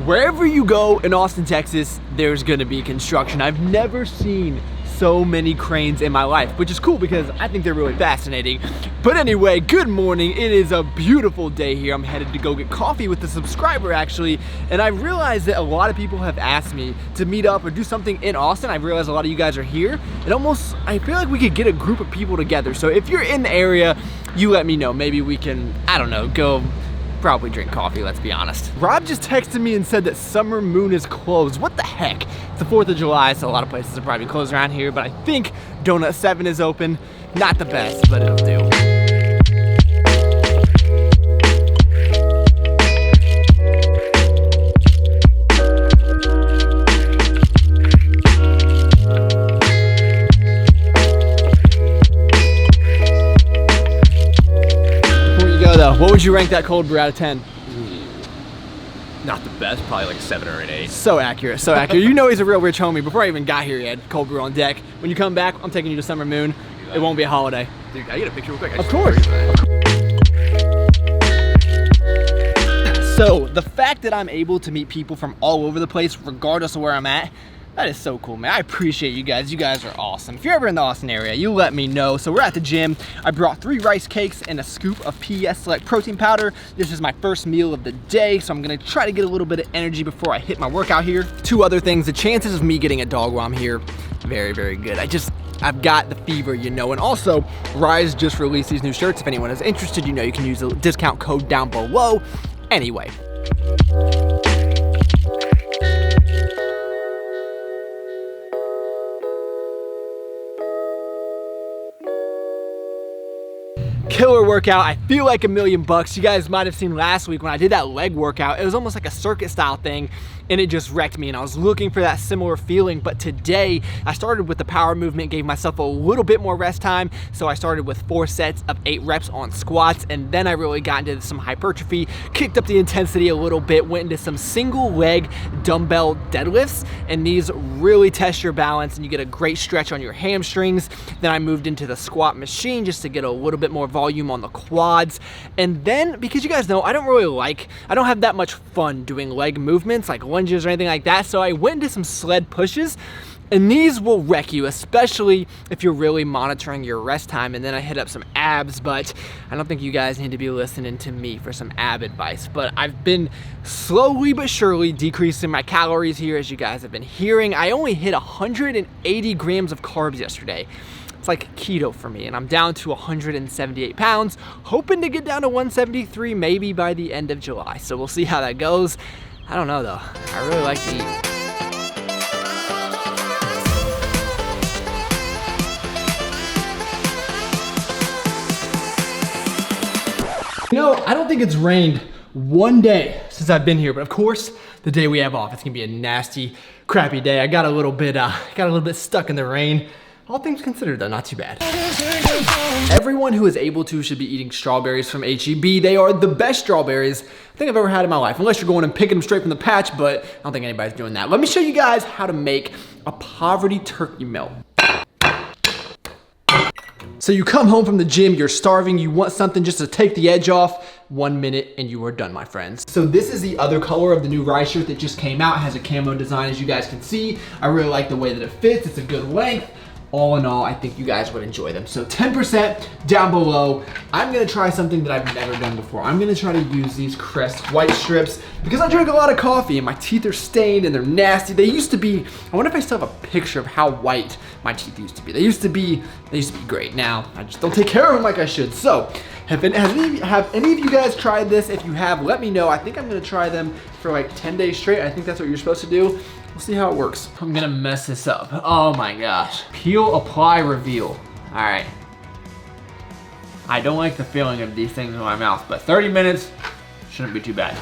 Wherever you go in Austin, Texas, there's gonna be construction. I've never seen so many cranes in my life, which is cool because I think they're really fascinating. But anyway, good morning. It is a beautiful day here. I'm headed to go get coffee with a subscriber actually, and I realized that a lot of people have asked me to meet up or do something in Austin. I realized a lot of you guys are here, and I feel like we could get a group of people together. So if you're in the area, you let me know. Maybe we can, I don't know, go probably drink coffee, let's be honest. Rob just texted me and said that Summer Moon is closed. What the heck? It's the 4th of July, so a lot of places are probably closed around here, but I think Donut 7 is open. Not the best, but it'll do. What would you rank that cold brew out of 10? Not the best, probably like a 7 or an 8. So accurate, so accurate. You know he's a real rich homie. Before I even got here, he had cold brew on deck. When you come back, I'm taking you to Summer Moon. It won't be a holiday. Dude, can I get a picture real quick? Of course. So the fact that I'm able to meet people from all over the place, regardless of where I'm at, that is so cool, man. I appreciate you guys. You guys are awesome. If you're ever in the Austin area, you let me know. So we're at the gym. I brought 3 rice cakes and a scoop of PES Select protein powder. This is my first meal of the day, so I'm gonna try to get a little bit of energy before I hit my workout here. 2 other things, the chances of me getting a dog while I'm here, very, very good. I've got the fever, you know. And also, Rise just released these new shirts. If anyone is interested, you know you can use the discount code down below. Anyway. Killer workout. I feel like $1 million bucks. You guys might have seen last week when I did that leg workout. It was almost like a circuit style thing, and it just wrecked me, and I was looking for that similar feeling. But today I started with the power movement, gave myself a little bit more rest time. So I started with 4 sets of 8 reps on squats, and then I really got into some hypertrophy, kicked up the intensity a little bit, went into some single leg dumbbell deadlifts, and these really test your balance and you get a great stretch on your hamstrings. Then I moved into the squat machine just to get a little bit more volume on the quads. And then, because you guys know I don't have that much fun doing leg movements like lunges or anything like that, so I went into some sled pushes, and these will wreck you, especially if you're really monitoring your rest time. And then I hit up some abs, but I don't think you guys need to be listening to me for some ab advice. But I've been slowly but surely decreasing my calories here, as you guys have been hearing. I only hit 180 grams of carbs yesterday. It's like keto for me, and I'm down to 178 pounds, hoping to get down to 173 maybe by the end of July. So we'll see how that goes. I don't know though. I really like to eat. You know, I don't think it's rained one day since I've been here, but of course, the day we have off, it's gonna be a nasty, crappy day. I got a little bit stuck in the rain. All things considered though, not too bad. Everyone who is able to should be eating strawberries from HEB. They are the best strawberries I think I've ever had in my life, unless you're going and picking them straight from the patch, but I don't think anybody's doing that. Let me show you guys how to make a poverty turkey melt. So you come home from the gym, you're starving, you want something just to take the edge off. 1 minute and you are done, my friends. So this is the other color of the new Rise shirt that just came out. It has a camo design, as you guys can see. I really like the way that it fits. It's a good length. All in all, I think you guys would enjoy them. So 10% down below. I'm gonna try something that I've never done before. I'm gonna try to use these Crest Whitestrips because I drink a lot of coffee and my teeth are stained and they're nasty. They used to be, I wonder if I still have a picture of how white my teeth used to be. They used to be great. Now, I just don't take care of them like I should. So, have any of you guys tried this? If you have, let me know. I think I'm gonna try them for like 10 days straight. I think that's what you're supposed to do. We'll see how it works. I'm gonna mess this up. Oh my gosh. Peel, apply, reveal. All right. I don't like the feeling of these things in my mouth, but 30 minutes shouldn't be too bad.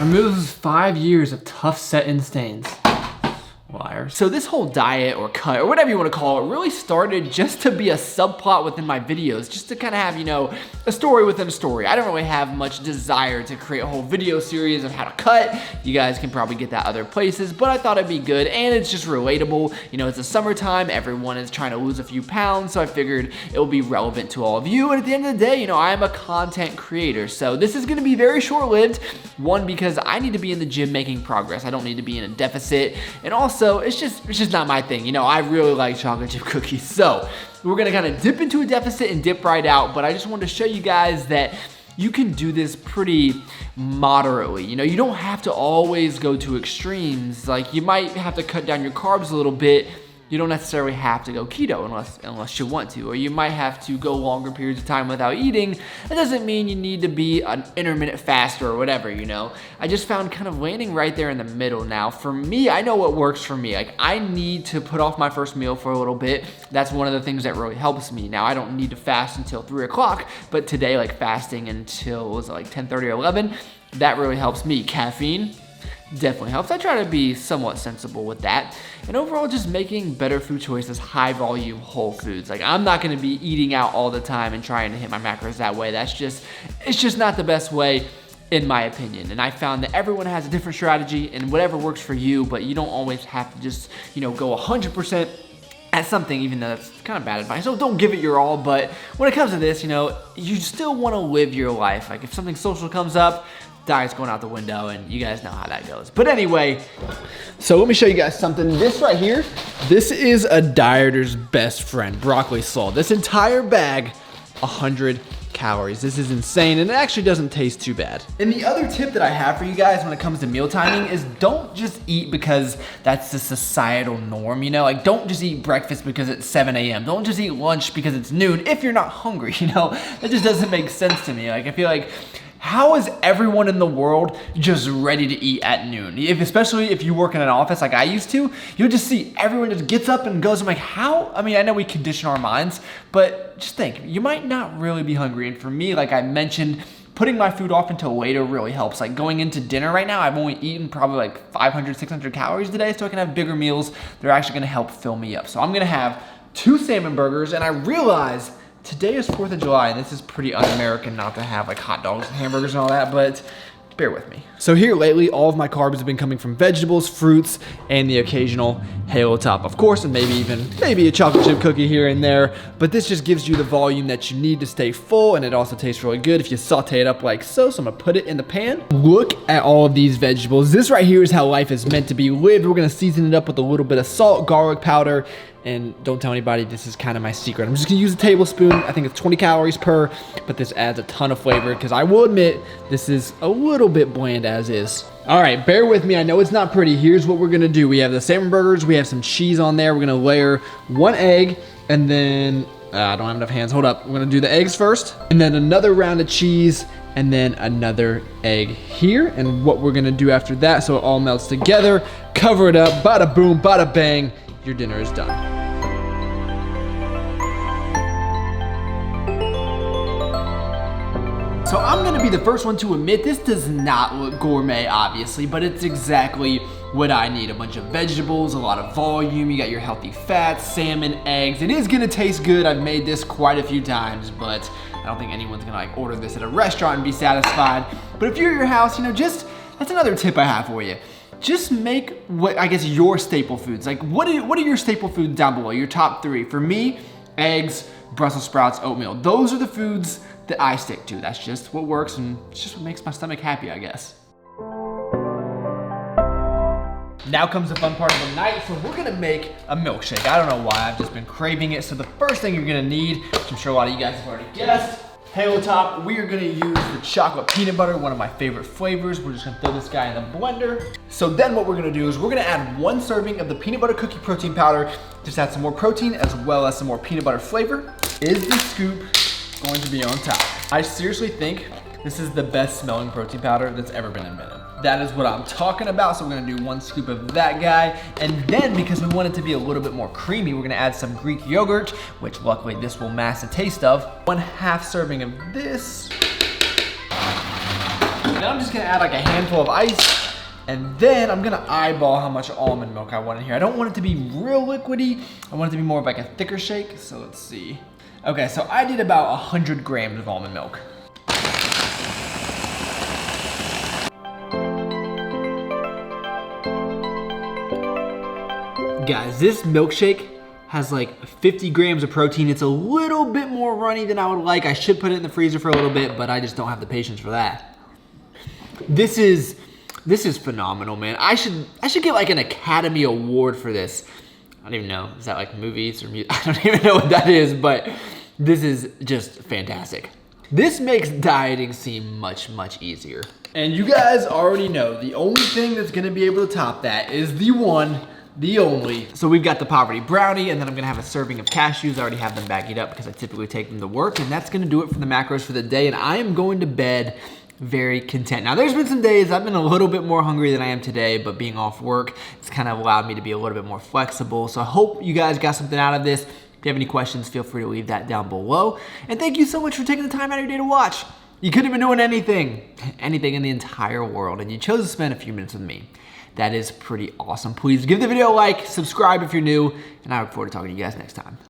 Removes 5 years of tough set-in stains. Well, I matter. So this whole diet or cut or whatever you want to call it really started just to be a subplot within my videos, just to kind of have, you know, a story within a story. I don't really have much desire to create a whole video series of how to cut. You guys can probably get that other places, but I thought it'd be good, and it's just relatable. You know, it's the summertime, everyone is trying to lose a few pounds, so I figured it will be relevant to all of you. And at the end of the day, you know, I'm a content creator, so this is gonna be very short-lived. One, because I need to be in the gym making progress. I don't need to be in a deficit, and also it's just not my thing. You know, I really like chocolate chip cookies, so we're gonna kind of dip into a deficit and dip right out. But I just wanted to show you guys that you can do this pretty moderately. You know, you don't have to always go to extremes. Like, you might have to cut down your carbs a little bit. You don't necessarily have to go keto unless you want to, or you might have to go longer periods of time without eating. That doesn't mean you need to be an intermittent faster or whatever, you know. I just found kind of landing right there in the middle now. For me, I know what works for me. Like, I need to put off my first meal for a little bit. That's one of the things that really helps me. Now, I don't need to fast until 3 o'clock, but today, like, fasting until, was it like 10:30 or 11? That really helps me. Caffeine definitely helps. I try to be somewhat sensible with that. And overall, just making better food choices, high volume, whole foods. Like, I'm not gonna be eating out all the time and trying to hit my macros that way. It's just not the best way, in my opinion. And I found that everyone has a different strategy and whatever works for you, but you don't always have to just, you know, go 100% at something, even though that's kind of bad advice. So don't give it your all, but when it comes to this, you know, you still wanna live your life. Like, if something social comes up, diet's going out the window, and you guys know how that goes. But anyway, so let me show you guys something. This right here, this is a dieter's best friend, broccoli slaw. This entire bag, 100 calories. This is insane, and it actually doesn't taste too bad. And the other tip that I have for you guys when it comes to meal timing is don't just eat because that's the societal norm, you know? Like, don't just eat breakfast because it's 7 a.m. Don't just eat lunch because it's noon if you're not hungry, you know? That just doesn't make sense to me. Like, I feel like, how is everyone in the world just ready to eat at noon? Especially if you work in an office like I used to, you'll just see everyone just gets up and goes. I'm like, how? I mean, I know we condition our minds, but just think, you might not really be hungry. And for me, like I mentioned, putting my food off until later really helps. Like, going into dinner right now, I've only eaten probably like 500, 600 calories today, so I can have bigger meals. They're actually gonna help fill me up. So I'm gonna have 2 salmon burgers, and I realize today is 4th of July, and this is pretty un-American not to have like hot dogs and hamburgers and all that, but bear with me. So here lately, all of my carbs have been coming from vegetables, fruits, and the occasional Halo Top, of course, and maybe a chocolate chip cookie here and there, but this just gives you the volume that you need to stay full, and it also tastes really good if you saute it up like so. So I'm gonna put it in the pan. Look at all of these vegetables. This right here is how life is meant to be lived. We're gonna season it up with a little bit of salt, garlic powder, and don't tell anybody, this is kind of my secret. I'm just gonna use a tablespoon. I think it's 20 calories per, but this adds a ton of flavor because I will admit, this is a little bit bland as is. All right, bear with me. I know it's not pretty. Here's what we're gonna do. We have the salmon burgers. We have some cheese on there. We're gonna layer 1 egg, and then, I don't have enough hands. Hold up. We're gonna do the eggs first, and then another round of cheese, and then another egg here. And what we're gonna do after that, so it all melts together, cover it up, bada boom, bada bang, your dinner is done. So I'm gonna be the first one to admit this does not look gourmet, obviously, but it's exactly what I need. A bunch of vegetables, a lot of volume, you got your healthy fats, salmon, eggs. It is gonna taste good. I've made this quite a few times, but I don't think anyone's gonna like order this at a restaurant and be satisfied. But if you're at your house, you know, that's another tip I have for you. Just make what, I guess, your staple foods. Like, what are your staple foods down below, your top 3? For me, eggs, Brussels sprouts, oatmeal. Those are the foods that I stick to. That's just what works, and it's just what makes my stomach happy, I guess. Now comes the fun part of the night, so we're gonna make a milkshake. I don't know why, I've just been craving it. So the first thing you're gonna need, which I'm sure a lot of you guys have already guessed, Halo Top. We are gonna use the chocolate peanut butter, one of my favorite flavors. We're just gonna throw this guy in the blender. So then what we're gonna do is we're gonna add 1 serving of the peanut butter cookie protein powder. Just add some more protein as well as some more peanut butter flavor. Is the scoop going to be on top? I seriously think this is the best smelling protein powder that's ever been invented. That is what I'm talking about. So we're gonna do 1 scoop of that guy. And then, because we want it to be a little bit more creamy, we're gonna add some Greek yogurt, which luckily this will mask the taste of. 1/2 serving of this. Then I'm just gonna add like a handful of ice. And then I'm gonna eyeball how much almond milk I want in here. I don't want it to be real liquidy. I want it to be more of like a thicker shake. So let's see. Okay, so I did about 100 grams of almond milk. Guys, this milkshake has like 50 grams of protein. It's a little bit more runny than I would like. I should put it in the freezer for a little bit, but I just don't have the patience for that. This is phenomenal, man. I should get like an Academy Award for this. I don't even know. Is that like movies or music? I don't even know what that is, but this is just fantastic. This makes dieting seem much, much easier. And you guys already know the only thing that's gonna be able to top that is the one, the only. So we've got the poverty brownie, and then I'm gonna have a serving of cashews. I already have them baggied up because I typically take them to work, and that's gonna do it for the macros for the day, and I am going to bed very content. Now there's been some days I've been a little bit more hungry than I am today, but being off work, it's kind of allowed me to be a little bit more flexible. So I hope you guys got something out of this. If you have any questions, feel free to leave that down below. And thank you so much for taking the time out of your day to watch. You could have been doing anything in the entire world, and you chose to spend a few minutes with me. That is pretty awesome. Please give the video a like, subscribe if you're new, and I look forward to talking to you guys next time.